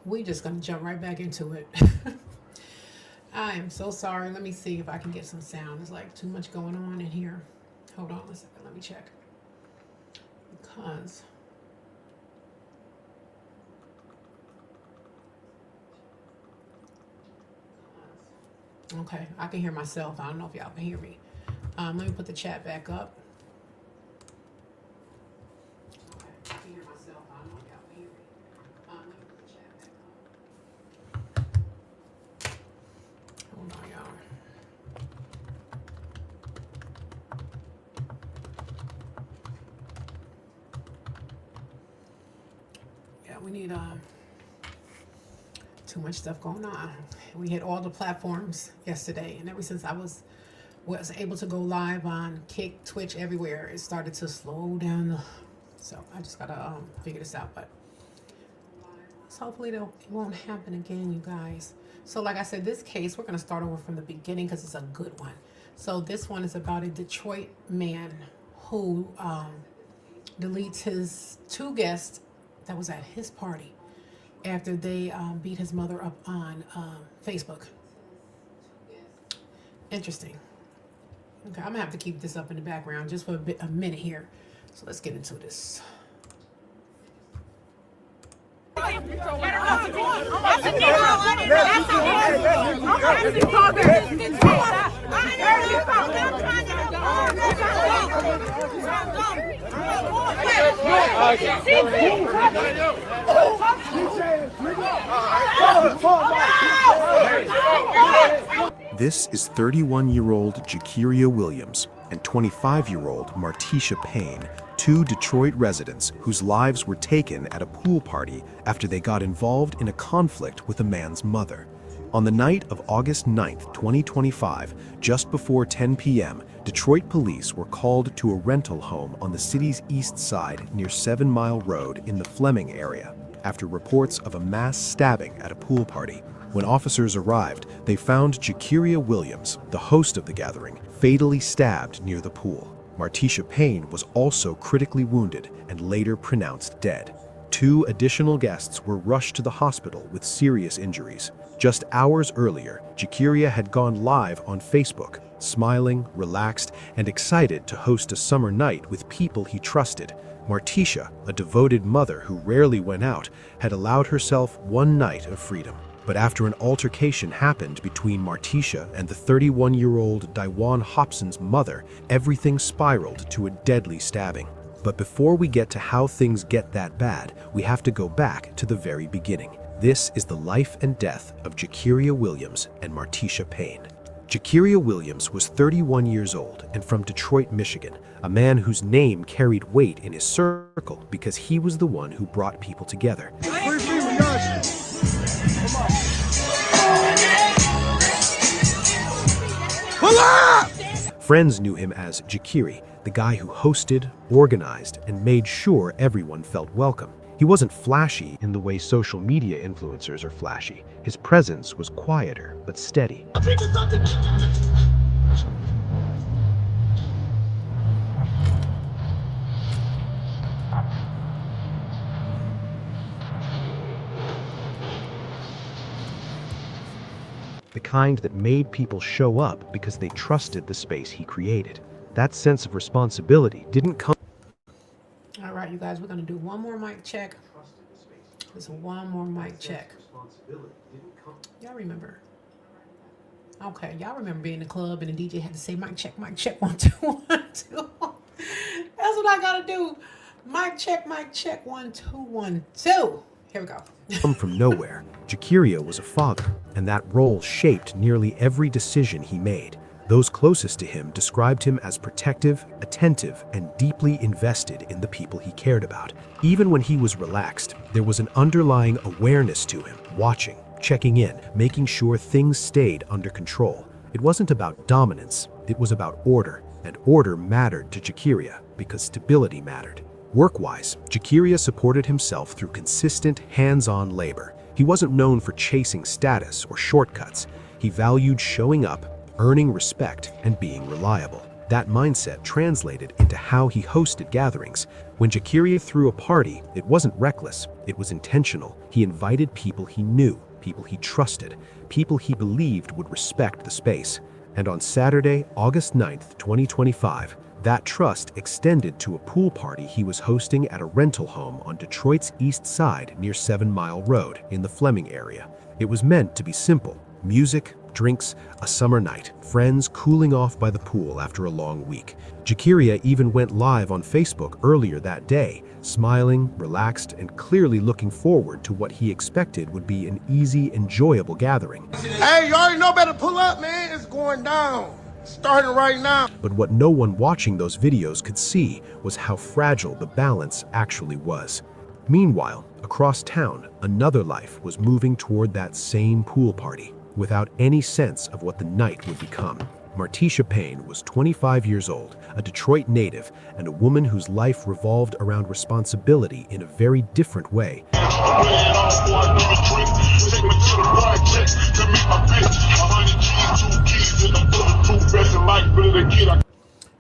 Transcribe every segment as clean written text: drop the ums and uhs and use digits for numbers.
We just gonna jump right back into it. I am so sorry. Let me see if I can get some sound. There's like too much going on in here. Hold on a second. Let me check. Because okay, I can hear myself. I don't know if y'all can hear me. Let me put the chat back up. Okay, I can hear myself. I don't know if y'all can hear me. Let me put the chat back up. Hold on, y'all. Yeah, we need too much stuff going on. We hit all the platforms yesterday, and ever since I was able to go live on Kick, Twitch, everywhere, it started to slow down. So I just gotta figure this out. But so hopefully it won't happen again, you guys. So like I said, this case we're gonna start over from the beginning because it's a good one. So this one is about a Detroit man who deletes his two guests that was at his party after they beat his mother up on Facebook. Interesting. Okay, I'm gonna have to keep this up in the background just for a minute here. So let's get into this. This is 31-year-old Jakiria Williams and 25-year-old Martisha Payne, two Detroit residents whose lives were taken at a pool party after they got involved in a conflict with a man's mother. On the night of August 9th, 2025, just before 10 p.m., Detroit police were called to a rental home on the city's east side near 7 Mile Road in the Fleming area after reports of a mass stabbing at a pool party. When officers arrived, they found Jakiria Williams, the host of the gathering, fatally stabbed near the pool. Martisha Payne was also critically wounded and later pronounced dead. Two additional guests were rushed to the hospital with serious injuries. Just hours earlier, Jakiria had gone live on Facebook, smiling, relaxed, and excited to host a summer night with people he trusted. Martisha, a devoted mother who rarely went out, had allowed herself one night of freedom. But after an altercation happened between Martisha and the 31-year-old Daiwan Hobson's mother, everything spiraled to a deadly stabbing. But before we get to how things get that bad, we have to go back to the very beginning. This is the life and death of Jakiria Williams and Martisha Payne. Jakiria Williams was 31 years old and from Detroit, Michigan, a man whose name carried weight in his circle because he was the one who brought people together. Friends knew him as Jakiri, the guy who hosted, organized, and made sure everyone felt welcome. He wasn't flashy in the way social media influencers are flashy. His presence was quieter but steady. The kind that made people show up because they trusted the space he created. That sense of responsibility didn't come. All right, you guys, we're gonna do one more mic check. Just one more mic check. Y'all remember? Okay, y'all remember being in the club and the DJ had to say mic check, 1, 2, 1, 2. That's what I gotta do. Mic check, 1, 2, 1, 2. Here we go. Come from nowhere. Jakiria was a father, and that role shaped nearly every decision he made. Those closest to him described him as protective, attentive, and deeply invested in the people he cared about. Even when he was relaxed, there was an underlying awareness to him, watching, checking in, making sure things stayed under control. It wasn't about dominance, it was about order, and order mattered to Jakiria because stability mattered. Work-wise, Jakiria supported himself through consistent, hands-on labor. He wasn't known for chasing status or shortcuts. He valued showing up, earning respect, and being reliable. That mindset translated into how he hosted gatherings. When Jakiria threw a party, it wasn't reckless, it was intentional. He invited people he knew, people he trusted, people he believed would respect the space. And on Saturday, August 9th, 2025, that trust extended to a pool party he was hosting at a rental home on Detroit's east side near 7 Mile Road in the Fleming area. It was meant to be simple: music, drinks, a summer night, friends cooling off by the pool after a long week. Jakiria even went live on Facebook earlier that day, smiling, relaxed, and clearly looking forward to what he expected would be an easy, enjoyable gathering. Hey, you already know better pull up, man. It's going down. Starting right now. But what no one watching those videos could see was how fragile the balance actually was. Meanwhile, across town, another life was moving toward that same pool party, without any sense of what the night would become. Martisha Payne was 25 years old, a Detroit native, and a woman whose life revolved around responsibility in a very different way.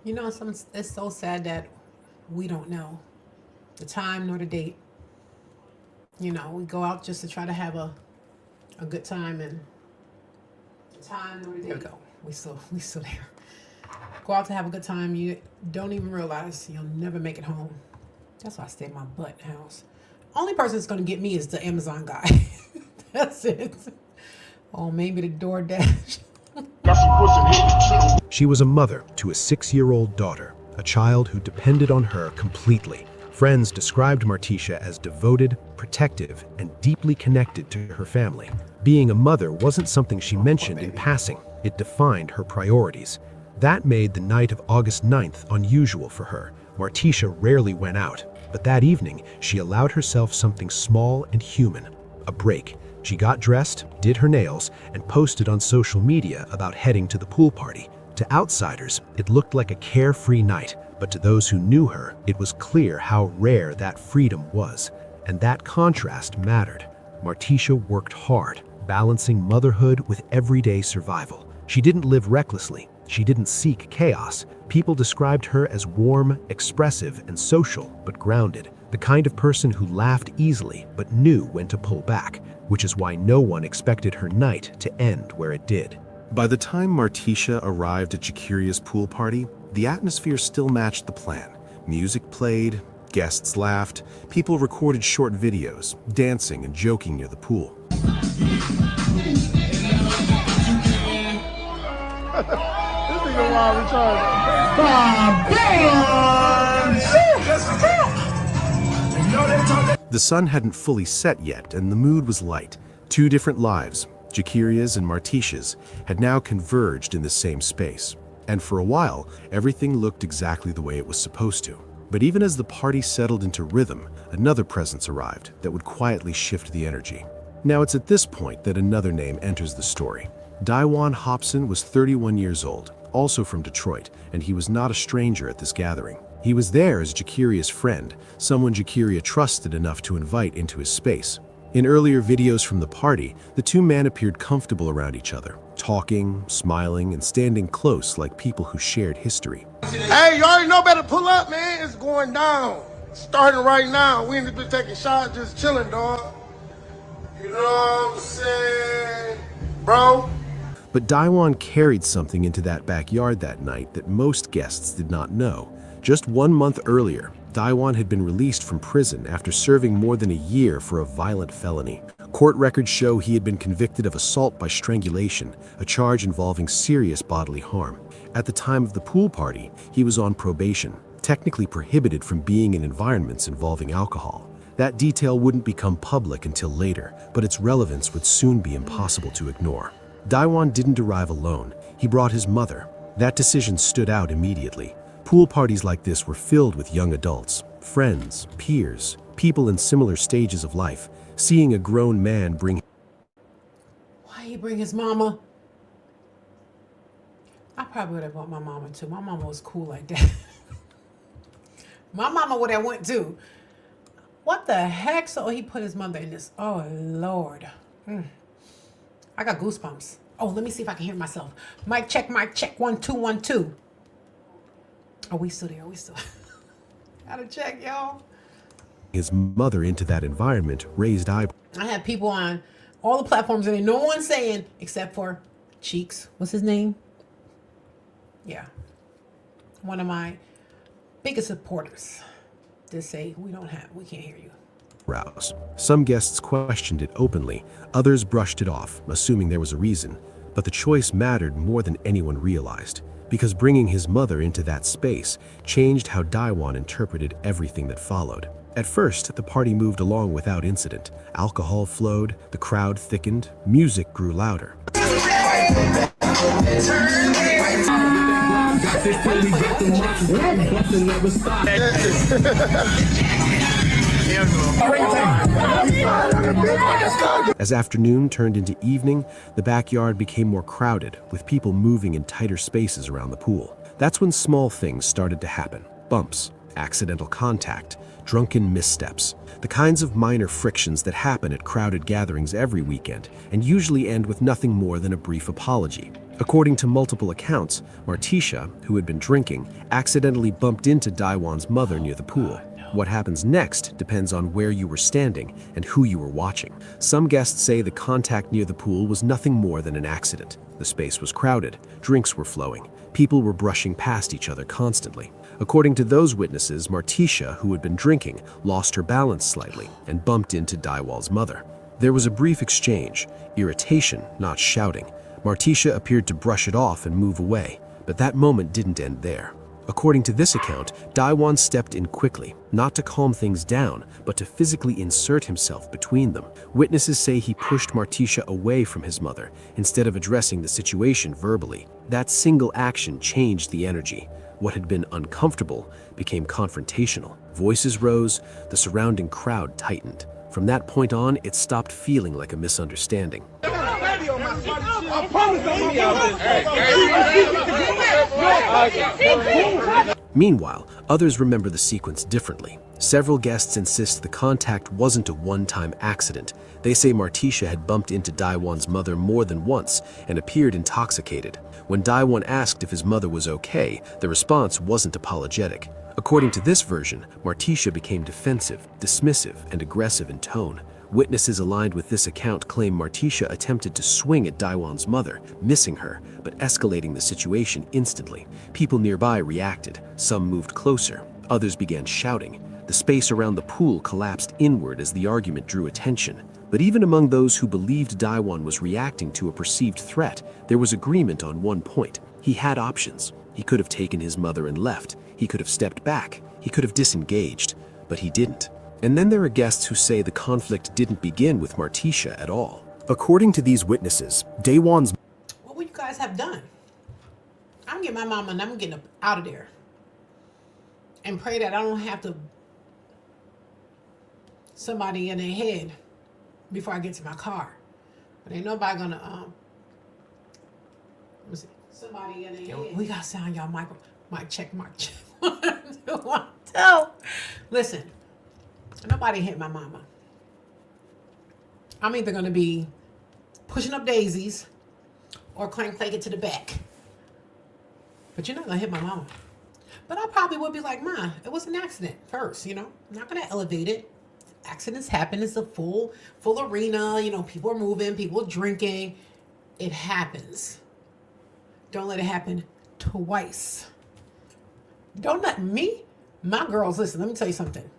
You know, it's so sad that we don't know the time nor the date. You know, we go out just to try to have a good time, and the time nor the date. There we go. We still there. Go out to have a good time. You don't even realize you'll never make it home. That's why I stay in my butt house. Only person that's gonna get me is the Amazon guy. That's it. Oh, maybe the DoorDash. She was a mother to a 6-year-old daughter, a child who depended on her completely. Friends described Martisha as devoted, protective, and deeply connected to her family. Being a mother wasn't something she mentioned in passing. It defined her priorities. That made the night of August 9th unusual for her. Martisha rarely went out, but that evening she allowed herself something small and human: a break. She got dressed, did her nails, and posted on social media about heading to the pool party. To outsiders, it looked like a carefree night, but to those who knew her, it was clear how rare that freedom was. And that contrast mattered. Martisha worked hard, balancing motherhood with everyday survival. She didn't live recklessly. She didn't seek chaos. People described her as warm, expressive, and social, but grounded. The kind of person who laughed easily, but knew when to pull back, which is why no one expected her night to end where it did. By the time Martisha arrived at Jakiria's pool party, the atmosphere still matched the plan. Music played, guests laughed, people recorded short videos, dancing and joking near the pool. The sun hadn't fully set yet, and the mood was light. Two different lives, Jakiria's and Martisha's, had now converged in the same space. And for a while, everything looked exactly the way it was supposed to. But even as the party settled into rhythm, another presence arrived that would quietly shift the energy. Now it's at this point that another name enters the story. Daiwan Hobson was 31 years old, also from Detroit, and he was not a stranger at this gathering. He was there as Jakiria's friend, someone Jakiria trusted enough to invite into his space. In earlier videos from the party, the two men appeared comfortable around each other, talking, smiling, and standing close like people who shared history. Hey, you already know better pull up, man. It's going down. Starting right now. We ain't just been taking shots, just chilling, dog. You know what I'm saying, bro? But Daiwan carried something into that backyard that night that most guests did not know. Just 1 month earlier, Daiwan had been released from prison after serving more than a year for a violent felony. Court records show he had been convicted of assault by strangulation, a charge involving serious bodily harm. At the time of the pool party, he was on probation, technically prohibited from being in environments involving alcohol. That detail wouldn't become public until later, but its relevance would soon be impossible to ignore. Daiwan didn't arrive alone. He brought his mother. That decision stood out immediately. Pool parties like this were filled with young adults, friends, peers, people in similar stages of life. Seeing a grown man bring... Why he bring his mama? I probably would have brought my mama too. My mama was cool like that. My mama would have went too. What the heck? So he put his mother in this. Oh, Lord. I got goosebumps. Oh, let me see if I can hear myself. Mic check, 1 2 1 2. Are we still there? Are we still? Gotta check, y'all. His mother into that environment raised eyebrows. I had people on all the platforms and no one saying except for Cheeks. What's his name? Yeah. One of my biggest supporters to say we can't hear you. Some guests questioned it openly, others brushed it off, assuming there was a reason. But the choice mattered more than anyone realized, because bringing his mother into that space changed how Daiwon interpreted everything that followed. At first, the party moved along without incident. Alcohol flowed, the crowd thickened, music grew louder. As afternoon turned into evening, the backyard became more crowded, with people moving in tighter spaces around the pool. That's when small things started to happen. Bumps, accidental contact, drunken missteps. The kinds of minor frictions that happen at crowded gatherings every weekend and usually end with nothing more than a brief apology. According to multiple accounts, Martisha, who had been drinking, accidentally bumped into Daiwon's mother near the pool. What happens next depends on where you were standing and who you were watching. Some guests say the contact near the pool was nothing more than an accident. The space was crowded, drinks were flowing, people were brushing past each other constantly. According to those witnesses, Martisha, who had been drinking, lost her balance slightly and bumped into Daiwon's mother. There was a brief exchange, irritation, not shouting. Martisha appeared to brush it off and move away, but that moment didn't end there. According to this account, Daiwon stepped in quickly, not to calm things down, but to physically insert himself between them. Witnesses say he pushed Martisha away from his mother, instead of addressing the situation verbally. That single action changed the energy. What had been uncomfortable became confrontational. Voices rose, the surrounding crowd tightened. From that point on, it stopped feeling like a misunderstanding. Meanwhile, others remember the sequence differently. Several guests insist the contact wasn't a one-time accident. They say Martisha had bumped into Daiwon's mother more than once and appeared intoxicated. When Daiwon asked if his mother was okay, the response wasn't apologetic. According to this version, Martisha became defensive, dismissive, and aggressive in tone. Witnesses aligned with this account claim Martisha attempted to swing at Daiwon's mother, missing her, but escalating the situation instantly. People nearby reacted. Some moved closer. Others began shouting. The space around the pool collapsed inward as the argument drew attention. But even among those who believed Daiwon was reacting to a perceived threat, there was agreement on one point. He had options. He could have taken his mother and left. He could have stepped back. He could have disengaged. But he didn't. And then there are guests who say the conflict didn't begin with Martisha at all. According to these witnesses, Daiwon's... What would you guys have done? I'm getting my mama and I'm getting up out of there. And pray that I don't have to somebody in their head before I get to my car. But ain't nobody gonna let me see. Somebody in their head. We gotta sound y'all mic check. 1, 2, 1, 2. Listen, nobody hit my mama. I'm either gonna be pushing up daisies or clank it to the back. But you're not gonna hit my mama. But I probably would be like, Ma, it was an accident first, I'm not gonna elevate it. Accidents happen. It's a full arena. People are moving, people are drinking. It happens. Don't let it happen twice. Don't let my girls, listen, let me tell you something.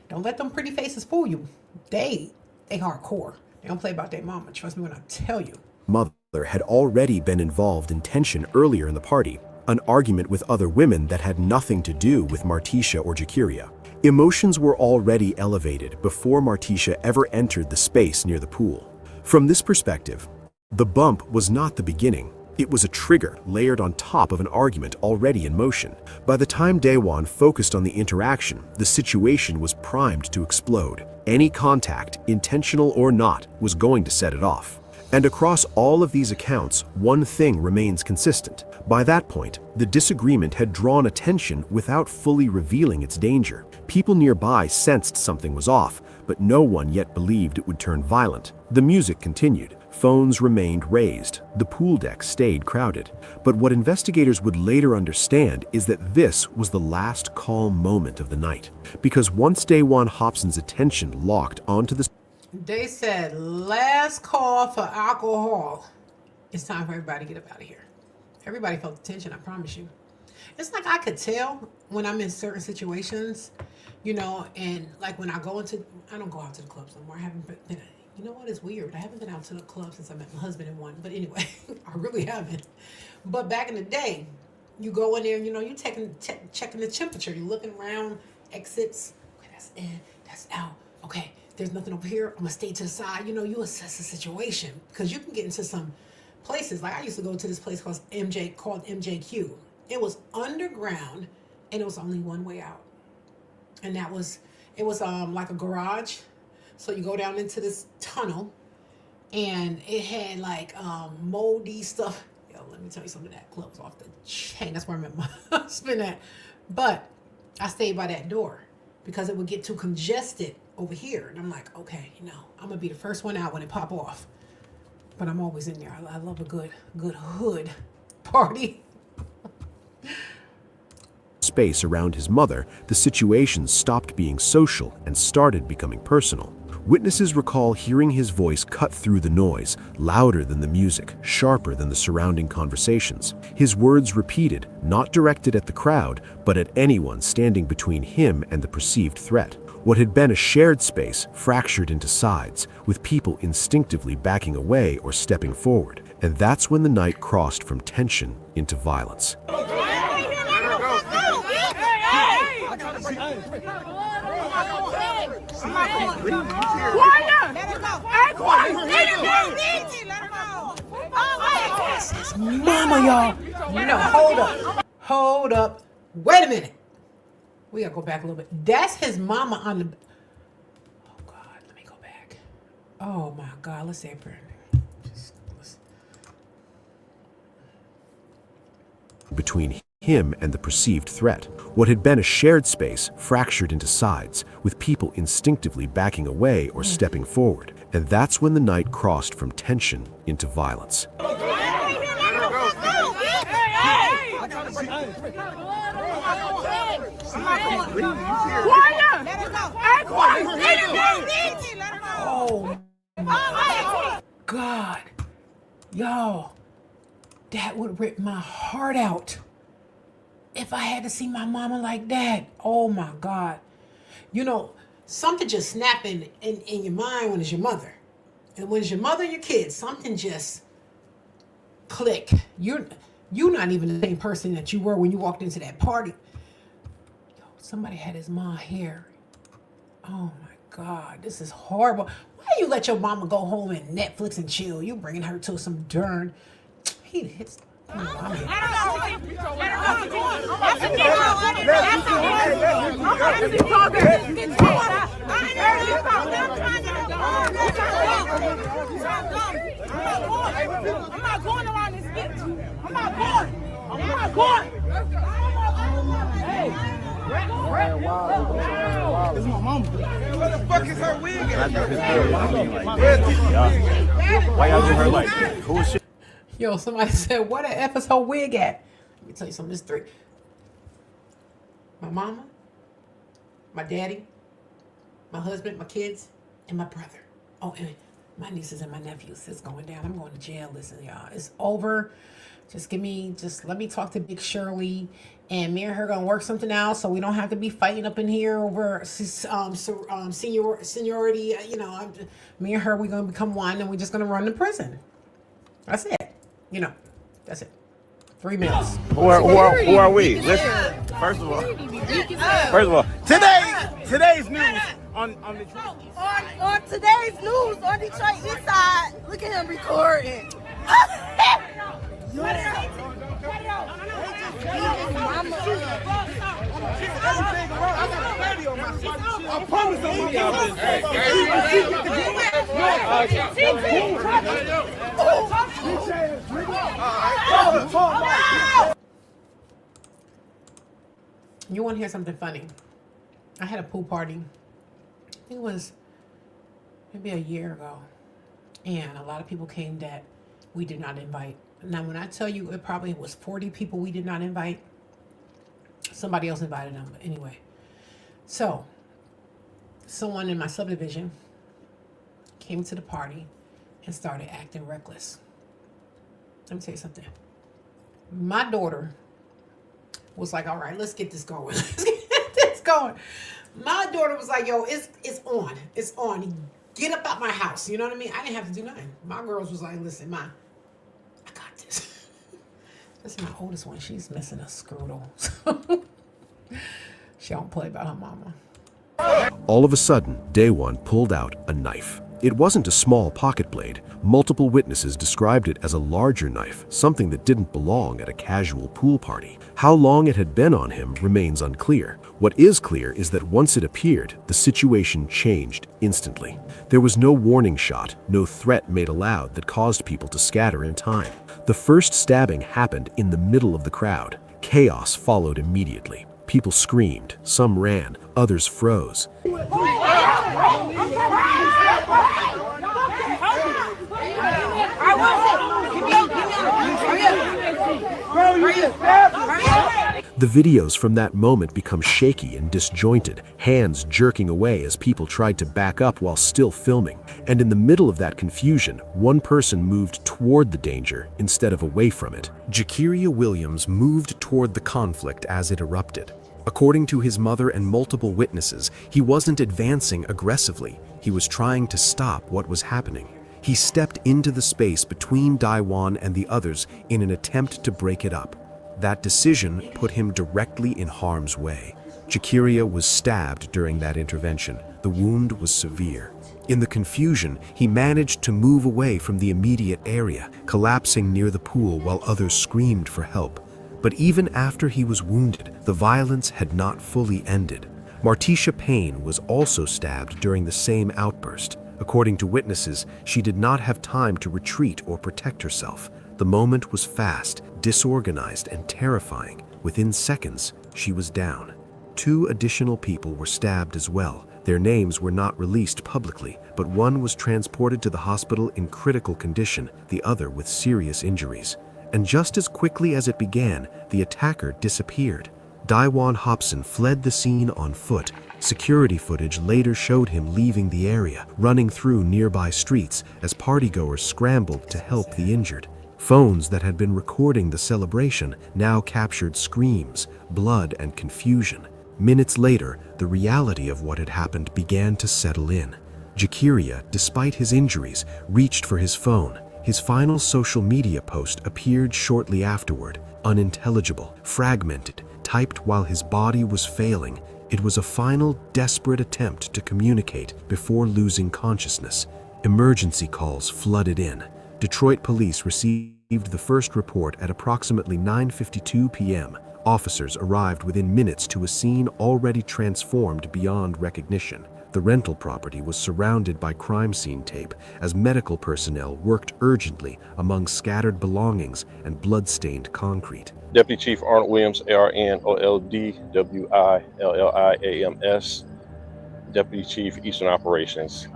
Don't let them pretty faces fool you. They hardcore. They don't play about their mama. Trust me when I tell you. Mother had already been involved in tension earlier in the party, an argument with other women that had nothing to do with Martisha or Jakiria. Emotions were already elevated before Martisha ever entered the space near the pool. From this perspective, the bump was not the beginning. It was a trigger layered on top of an argument already in motion. By the time Daiwon focused on the interaction, the situation was primed to explode. Any contact, intentional or not, was going to set it off. And across all of these accounts, one thing remains consistent. By that point, the disagreement had drawn attention without fully revealing its danger. People nearby sensed something was off, but no one yet believed it would turn violent. The music continued, Phones remained raised, the pool deck stayed crowded. But what investigators would later understand is that this was the last calm moment of the night. Because once Daewon Hobson's attention locked onto the They said, last call for alcohol. It's time for everybody to get up out of here. Everybody felt the tension, I promise you. It's like I could tell when I'm in certain situations, you know, and like when I don't go out to the clubs no more. I haven't been, you know what, it's weird. I haven't been out to the club since I met my husband in one. But anyway, I really haven't. But back in the day, you go in there, you know, you're checking the temperature. You're looking around, exits. Okay, that's in, that's out. Okay, there's nothing over here. I'm gonna stay to the side. You know, you assess the situation because you can get into some places. Like I used to go to this place called MJQ. It was underground, and it was only one way out, and it was like a garage. So you go down into this tunnel, and it had like moldy stuff. Yo, let me tell you something. That club was off the chain. That's where I met my husband at. But I stayed by that door because it would get too congested over here, and I'm like, okay, you know, I'm gonna be the first one out when it pop off. But I'm always in there. I love a good hood party. space around his mother, the situation stopped being social and started becoming personal. Witnesses recall hearing his voice cut through the noise, louder than the music, sharper than the surrounding conversations. His words repeated, not directed at the crowd, but at anyone standing between him and the perceived threat. What had been a shared space fractured into sides, with people instinctively backing away or stepping forward. And that's when the night crossed from tension into violence. That's his mama, y'all. No, hold up. Wait a minute. We gotta go back a little bit. That's his mama on the. Oh God, let me go back. Oh my God, let's say a prayer. Between him and the perceived threat. What had been a shared space fractured into sides, with people instinctively backing away or stepping forward. And that's when the night crossed from tension into violence. Oh my God. Y'all, that would rip my heart out if I had to see my mama like that. Oh my God. You know, something just snapping in your mind when it's your mother. And when it's your mother and your kids, something just click. You're not even the same person that you were when you walked into that party. Yo, somebody had his mom here. Oh my God, this is horrible. Why you let your mama go home and Netflix and chill? You bringing her to some darn. He hits. I'm not going around this bitch. I'm not going. Hey. This is my mama. Where the fuck is her wig at? Why y'all do her like that? Who is she? Yo, somebody said, where the F is her wig at? Let me tell you something. There's three. My mama, my daddy, my husband, my kids, and my brother. Oh, and my nieces and my nephews. It's going down. I'm going to jail. Listen, y'all. It's over. Just let me talk to Big Shirley, and me and her gonna work something out so we don't have to be fighting up in here over seniority. You know, me and her, we're gonna become one, and we're just gonna run to prison. That's it. You know, that's it. 3 minutes. Who are we? Listen, first of all, today's news on Detroit. On today's news on Detroit East Side, look at him recording. I promise You want to hear something funny? I had a pool party. I think it was maybe a year ago. And a lot of people came that we did not invite. Now, when I tell you it probably was 40 people we did not invite, somebody else invited them. But anyway, so someone in my subdivision came to the party and started acting reckless. Let me tell you something. My daughter was like, all right, let's get this going. Let's get this going. My daughter was like, yo, it's on. It's on. Get up out my house. You know what I mean? I didn't have to do nothing. My girls was like, listen, Ma, I got this. This is my oldest one. She's missing a scrotal. She don't play about her mama. All of a sudden, Daewon pulled out a knife. It wasn't a small pocket blade. Multiple witnesses described it as a larger knife, something that didn't belong at a casual pool party. How long it had been on him remains unclear. What is clear is that once it appeared, the situation changed instantly. There was no warning shot, no threat made aloud that caused people to scatter in time. The first stabbing happened in the middle of the crowd. Chaos followed immediately. People screamed, some ran, others froze. The videos from that moment become shaky and disjointed, hands jerking away as people tried to back up while still filming. And in the middle of that confusion, one person moved toward the danger instead of away from it. Jakiria Williams moved toward the conflict as it erupted. According to his mother and multiple witnesses, he wasn't advancing aggressively. He was trying to stop what was happening. He stepped into the space between Daewon and the others in an attempt to break it up. That decision put him directly in harm's way. Jakiria was stabbed during that intervention. The wound was severe. In the confusion, he managed to move away from the immediate area, collapsing near the pool while others screamed for help. But even after he was wounded, the violence had not fully ended. Martisha Payne was also stabbed during the same outburst. According to witnesses, she did not have time to retreat or protect herself. The moment was fast, disorganized, and terrifying. Within seconds, she was down. 2 additional people were stabbed as well. Their names were not released publicly, but one was transported to the hospital in critical condition, the other with serious injuries. And just as quickly as it began, the attacker disappeared. Daewon Hobson fled the scene on foot. Security footage later showed him leaving the area, running through nearby streets as partygoers scrambled to help the injured. Phones that had been recording the celebration now captured screams, blood, and confusion. Minutes later, the reality of what had happened began to settle in. Jakiria, despite his injuries, reached for his phone. His final social media post appeared shortly afterward, unintelligible, fragmented, typed while his body was failing. It was a final, desperate attempt to communicate before losing consciousness. Emergency calls flooded in. Detroit police received the first report at approximately 9:52 p.m. Officers arrived within minutes to a scene already transformed beyond recognition. The rental property was surrounded by crime scene tape as medical personnel worked urgently among scattered belongings and blood-stained concrete. Deputy Chief Arnold Williams, ARNOLD WILLIAMS, Deputy Chief Eastern Operations.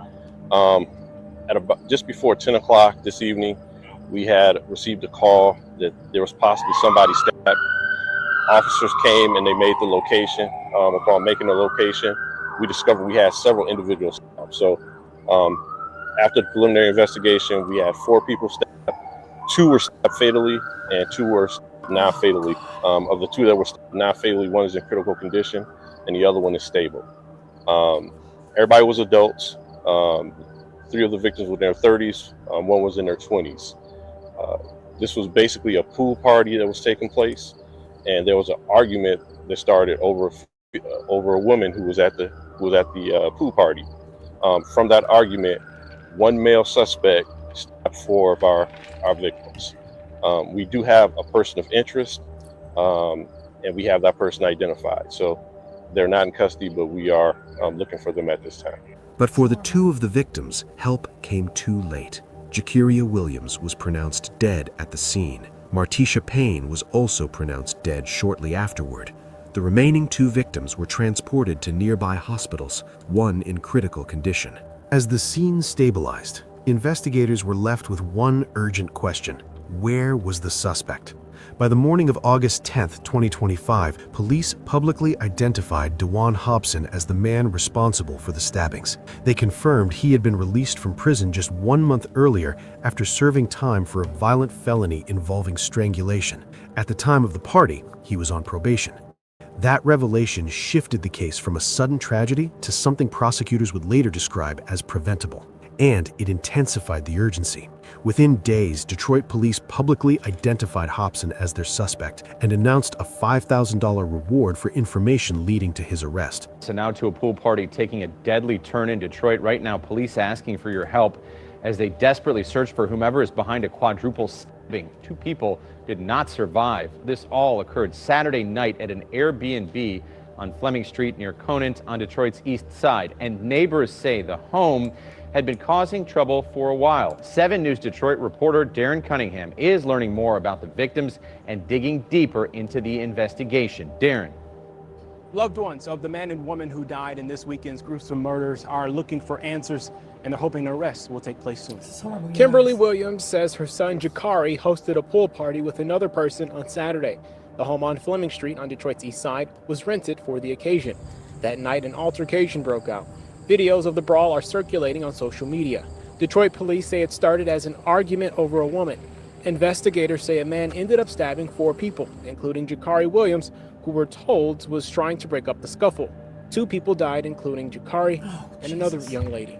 At about just before 10 o'clock this evening, we had received a call that there was possibly somebody stabbed. Officers came and they made the location. Upon making the location, we discovered we had several individuals stabbed. So after the preliminary investigation, we had 4 people stabbed. 2 were stabbed fatally and 2 were non-fatally. Of the 2 that were stabbed non-fatally, 1 is in critical condition and the other one is stable. Everybody was adults. 3 of the victims were in their 30s, 1 was in their 20s. This was basically a pool party that was taking place, and there was an argument that started over a woman who was at the pool party. From that argument, 1 male suspect stabbed 4 of our victims. We do have a person of interest, and we have that person identified. So they're not in custody, but we are looking for them at this time. But for the 2 of the victims, help came too late. Jakiria Williams was pronounced dead at the scene. Martisha Payne was also pronounced dead shortly afterward. The remaining 2 victims were transported to nearby hospitals, 1 in critical condition. As the scene stabilized, investigators were left with one urgent question. Where was the suspect? By the morning of August 10, 2025, police publicly identified DeJuan Hobson as the man responsible for the stabbings. They confirmed he had been released from prison just 1 month earlier after serving time for a violent felony involving strangulation. At the time of the party, he was on probation. That revelation shifted the case from a sudden tragedy to something prosecutors would later describe as preventable. And it intensified the urgency. Within days, Detroit police publicly identified Hobson as their suspect and announced a $5,000 reward for information leading to his arrest. So now to a pool party taking a deadly turn in Detroit. Right now, police asking for your help as they desperately search for whomever is behind a quadruple stabbing. 2 people did not survive. This all occurred Saturday night at an Airbnb on Fleming Street near Conant on Detroit's east side. And neighbors say the home had been causing trouble for a while. 7 News Detroit reporter Darren Cunningham is learning more about the victims and digging deeper into the investigation. Darren. Loved ones of the man and woman who died in this weekend's gruesome murders are looking for answers, and they're hoping an arrest will take place soon. Kimberly Williams says her son Jakari hosted a pool party with another person on Saturday. The home on Fleming Street on Detroit's east side was rented for the occasion. That night, an altercation broke out. Videos of the brawl are circulating on social media. Detroit police say it started as an argument over a woman. Investigators say a man ended up stabbing 4 people, including Jakari Williams, who were told was trying to break up the scuffle. 2 people died, including Jakari and another young lady.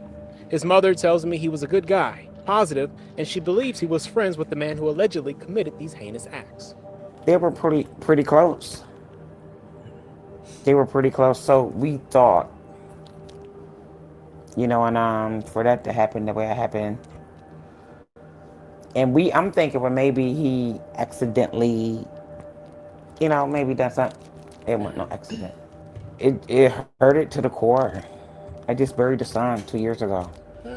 His mother tells me he was a good guy, positive, and she believes he was friends with the man who allegedly committed these heinous acts. They were pretty close. They were pretty close, so we thought, you know, and for that to happen the way it happened, and I'm thinking, well, maybe he accidentally, you know, maybe done something. It wasn't no accident. It hurt it to the core. I just buried the son 2 years ago.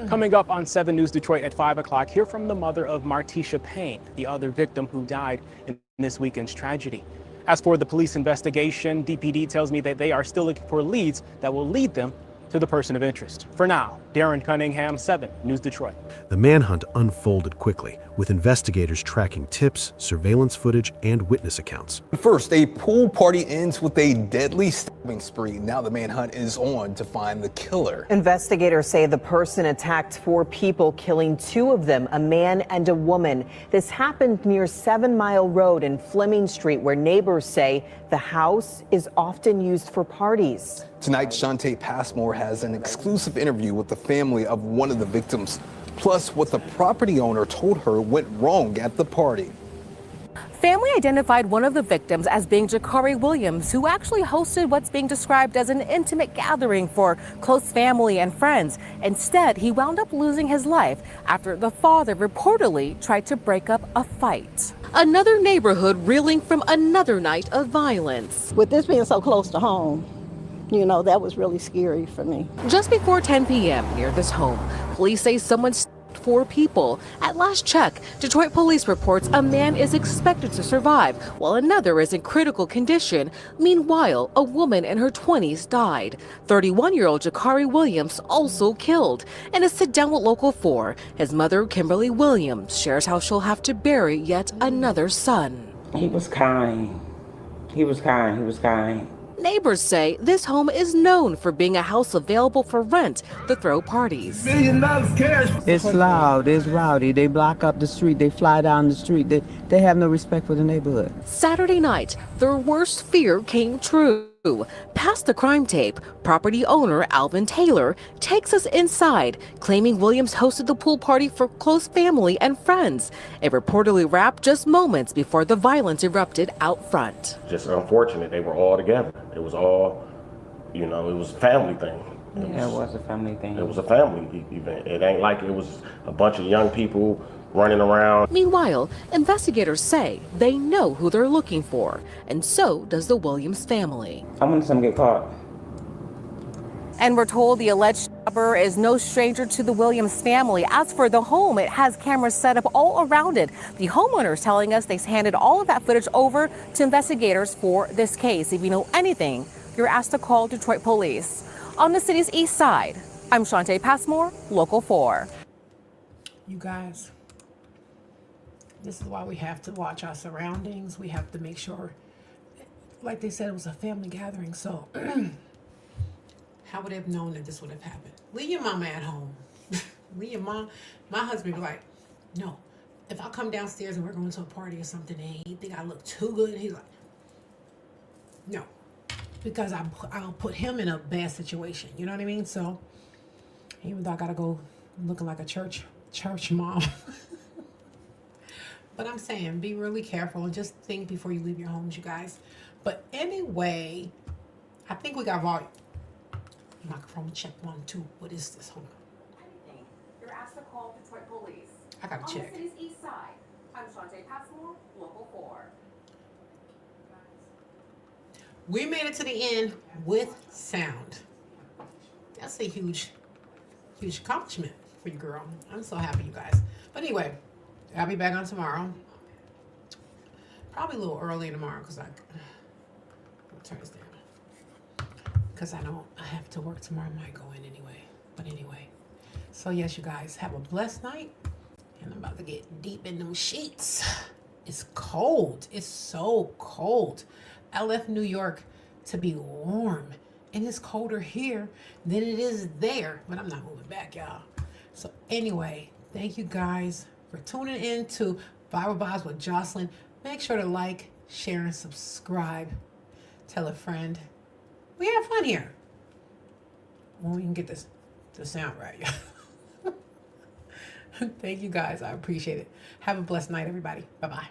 Coming up on 7 News Detroit at 5 o'clock, hear from the mother of Martisha Payne, the other victim who died in this weekend's tragedy. As for the police investigation, DPD tells me that they are still looking for leads that will lead them to the person of interest. For now, Darren Cunningham, 7 News Detroit. The manhunt unfolded quickly, with investigators tracking tips, surveillance footage, and witness accounts. First, a pool party ends with a deadly stabbing spree. Now the manhunt is on to find the killer. Investigators say the person attacked 4 people, killing 2 of them, a man and a woman. This happened near 7 Mile Road and Fleming Street, where neighbors say the house is often used for parties. Tonight, Shantae Passmore has an exclusive interview with the family of one of the victims, plus what the property owner told her went wrong at the party. Family identified one of the victims as being Jakari Williams, who actually hosted what's being described as an intimate gathering for close family and friends. Instead, he wound up losing his life after the father reportedly tried to break up a fight. Another neighborhood reeling from another night of violence. With this being so close to home, you know, that was really scary for me. Just before 10 p.m. near this home, police say someone stabbed 4 people. At last check, Detroit police reports a man is expected to survive, while another is in critical condition. Meanwhile, a woman in her 20s died. 31-year-old Jakari Williams also killed. In a sit-down with Local 4, his mother, Kimberly Williams, shares how she'll have to bury yet another son. He was kind. He was kind. He was kind. Neighbors say this home is known for being a house available for rent to throw parties. $1 million cash. It's loud, it's rowdy. They block up the street, they fly down the street. They have no respect for the neighborhood. Saturday night, their worst fear came true. Past the crime tape, property owner Alvin Taylor takes us inside, claiming Williams hosted the pool party for close family and friends. It reportedly wrapped just moments before the violence erupted out front. Just unfortunate, they were all together. It was all, you know, it was a family thing. It was a family thing. It was a family event. It ain't like it was a bunch of young people running around. Meanwhile, investigators say they know who they're looking for, and so does the Williams family. I want them to get caught. And we're told the alleged stabber is no stranger to the Williams family. As for the home, it has cameras set up all around it. The homeowner is telling us they've handed all of that footage over to investigators for this case. If you know anything, you're asked to call Detroit police. On the city's east side, I'm Shantae Passmore, Local 4. you guys, this is why we have to watch our surroundings. We have to make sure, like they said, it was a family gathering. So how would they have known that this would have happened? Leave your mama at home. Leave your mom. My husband be like, no, if I come downstairs and we're going to a party or something and he think I look too good, he's like, no, because I'll put him in a bad situation. You know what I mean? So even though I gotta go looking like a church mom. But I'm saying, be really careful and just think before you leave your homes, you guys. But anyway, I think we got volume. Microphone check 1, 2. What is this? Hold on. You're asked to call Detroit Police. I gotta check. On the city's east side. I'm Shantae Passmore, Local 4. We made it to the end with sound. That's a huge accomplishment for you, girl. I'm so happy, you guys. But anyway, I'll be back on tomorrow. Probably a little early tomorrow because I'll turn this down. Because I have to work tomorrow. I might go in anyway. But anyway. So yes, you guys, have a blessed night. And I'm about to get deep in them sheets. It's cold. It's so cold. I left New York to be warm. And it's colder here than it is there. But I'm not moving back, y'all. So anyway, thank you guys for tuning in to Viral Vibes with Jocelyn. Make sure to like, share, and subscribe. Tell a friend. We have fun here. When we can get the sound right. Thank you guys. I appreciate it. Have a blessed night, everybody. Bye-bye.